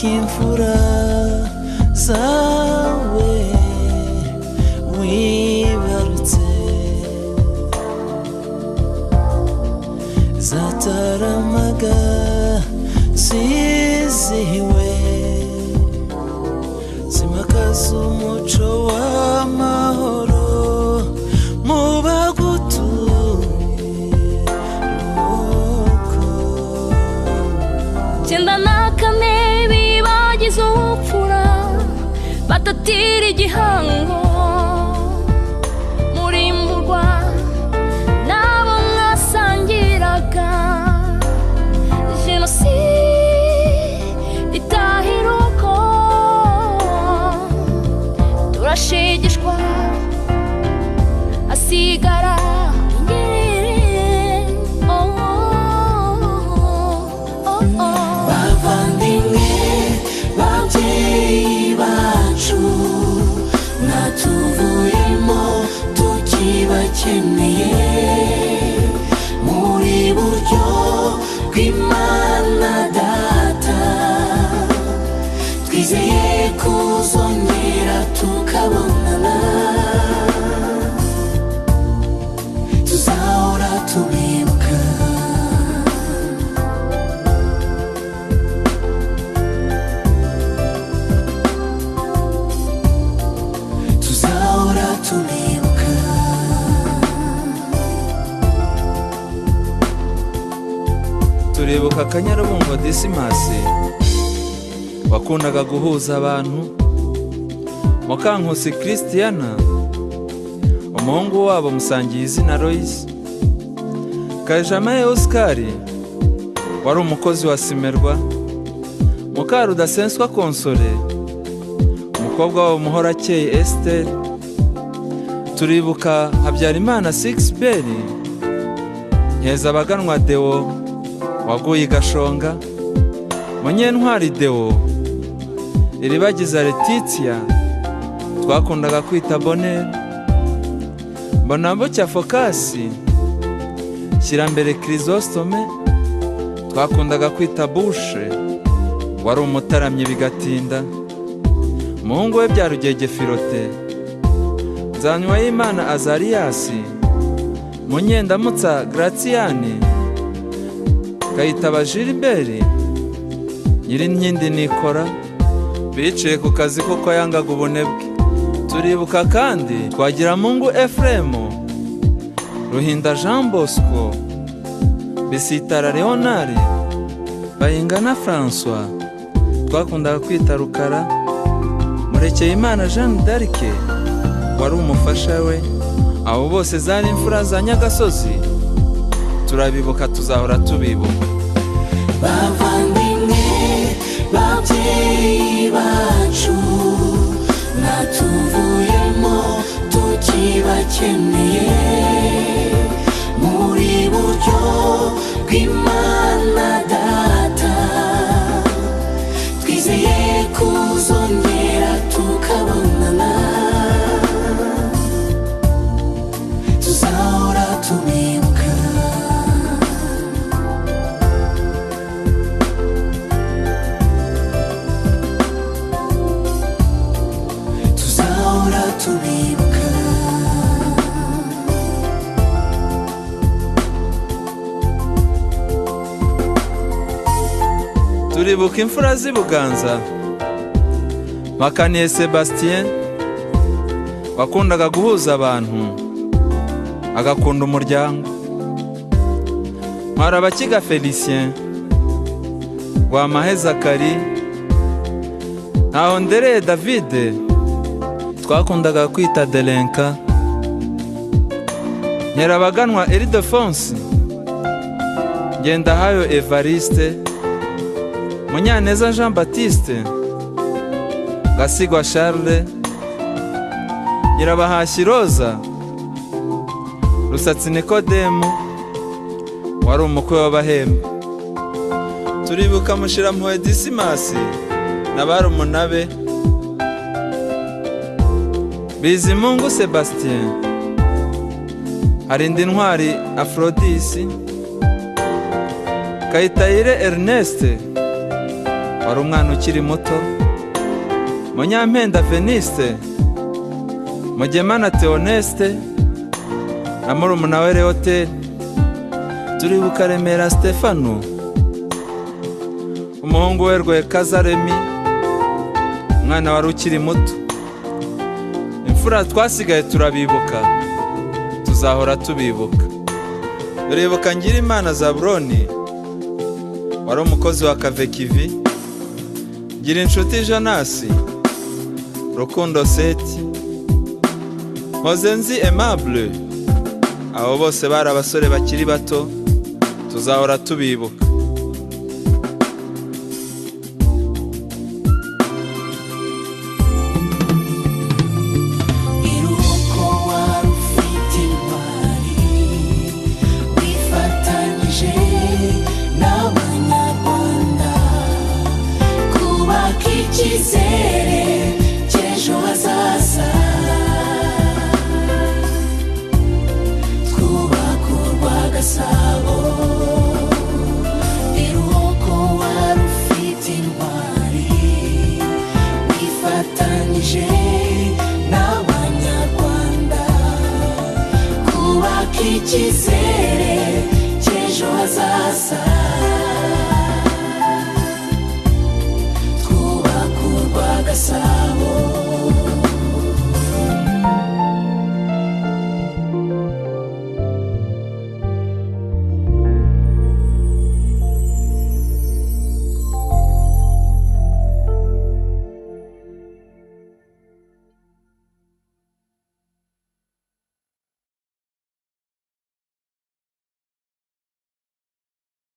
imfura zawe wibarutse zataramaga zizihiwe zimakaza umuco w'amahoro mu bagutuye Cyenda na kane bibagize ubupfura batatira igihango murimburwa nabo mwasangiraga jenoside itahiruko turashigishwa asigara natuvuyemo tukibakeneye muri buryo bw'Imana Data twizeye kuzongera tukabonana tuzahora tubibuka turibuka Kanyarabungo Disimasi wakundaga guhuza abantu Mukankusi Christiana umuhungu wabo musangiye izina Lois Kajamaye Oscar wari umukozi wa Simerwa Mukarudasenswa Konsole umukobwa wabo Muhorakeye Esther turibuka Habyarimana Sixberi Nkezabaganwa Deo waguye Gashonga Munyentwari Deo Iribagiza Letitia twakundaga kwita Bonheur Mbonambucya Focasi Shyirambere Chrysostome twakundaga kwita Bushe wari umutaramye bigatinda umuhungu we Byarugege Filote Nzanywayimana Azarias Munyendamutsa Gratiane Kayitaba Gilbert Nyirinkindi Nikora biciye ku kazi kuko yangaga ubunebwe turibuka kandi Twagiramungu Ephraim Ruhinda Jean Bosco Bisitara Leonard Bayingana François twakundaga kwita Rukara Murekeyimana Jeanne d'Arc wari umufasha we abo bose zari imfura za Nyagasozi turabibuka tuzahora tubibuka bavandimwe babyeyi bacu natuvuyemo tukibakeneye muri buryo bw'Imana Data twizeye kuzongera tukabonana tuzahora tubibuka tuzahora tubibuka turibuka imfura z'i Buganza Makaniye Sebastien wakundaga guhuza abantu agakunda umuryango Mwarabakiga Felicien Rwamahe Zakari Ntahondereye David twakundaga kwita Delenka Nyirabaganwa Ildefonse Ngendahayo Evariste Munyaneza Jean Baptiste Gasigwa Charles Nyirabahashyi Rosa Rusatsi Nikodemu wari umukwe w'Abahembe turibuka Mushirampuhwe Disimasi na barumunabe Bizimungu Sebastien Harindintwari Aphrodis Kayitayire Ernest wari umwana ukiri muto, Munyampenda Veniste, Mugemana Theoneste na murumuna we Leotel. Turibuka Remera Stefano, umuhungu we Rwekaza Remi, umwana wari ukiri muto. Imfura twasigaye turabibuka, tuzahora tubibuka. Turibuka Ngirimana Zaburoni, wari umukozi wa Kavekivi, Ngirinshuti Jonasi, Rukundo Seti, Mozenzi Aimable. Abo bose bari abasore bakiri bato, tuzahora tubibuka.